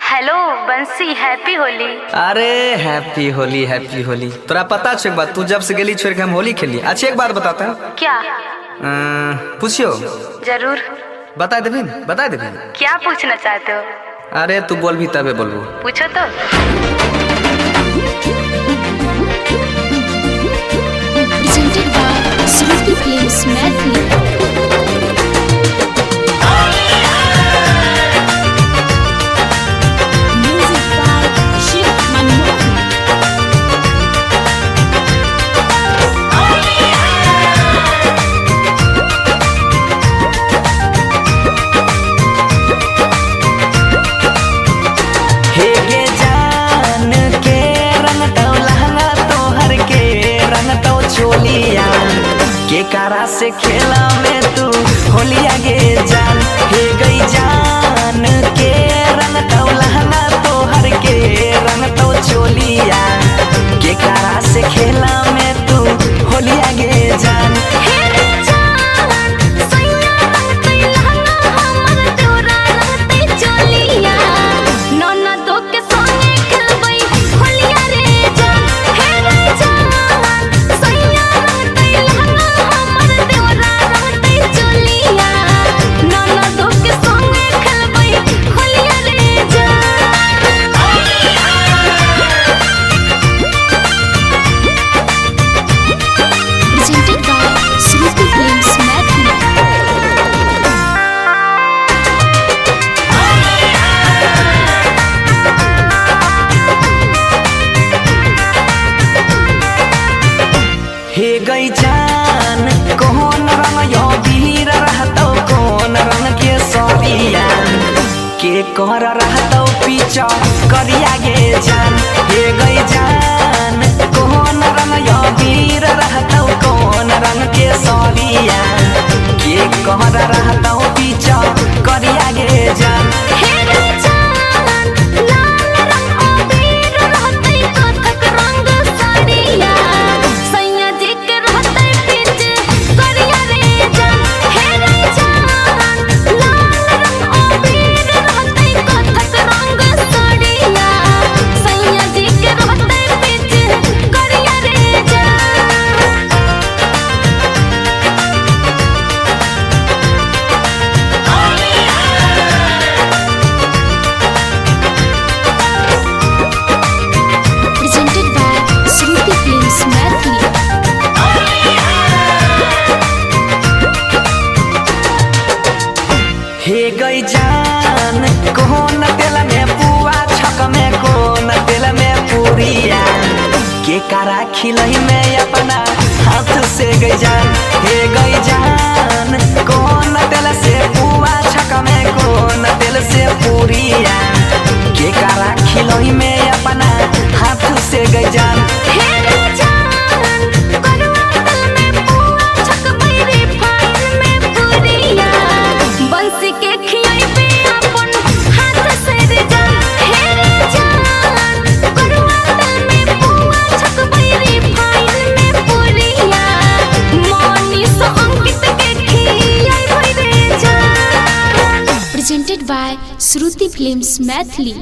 Hello बंसी, happy Holi. अरे happy Holi happy Holi. तोरा पता छे एक बात, तू जब से गेली छोड़ के हम होली खेली। अच्छा एक बात बताता है, क्या? पूछियो। जरूर। बता देबी बता देबी। क्या पूछना चाहते हो? अरे तू बोल भी तबे बोलबो। पूछो तो। Presented by Shruti Films Mathli. Music by Shiv Manmohan. हे गे जान के रंग तो लहंगा तोहर के रंग तो चोलिया के कारा से खेला में तू होलिया गे जान। हे गई जान के रंग तो लहंगा तोहर के रंग तो चोलिया के कारा से खेला में तू होलिया गे जान। Presented by Shruti Films Mathli. हे गई जान कौन रंग यो वीर रहतो, कौन रंग के सरिया के कर रहतो पीछा करिया गे जान। हे गई जान कौन रंग यो वीर रहतो, कौन रंग के सरिया के कर रहतो पीछा करिया गे जान। Presented by Shruti Films Mathli. हे गई जान कौन तेल में पुआ छक में, कौन तेल में पूरिया के कारा खिलही में अपना हाथ से गई जान। हे गई जान कौन तेल से पुआ छक में, कौन तेल से पूरिया के कारा खिलही में अपना हाथ से गई जान। Presented by Shruti Films Mathli.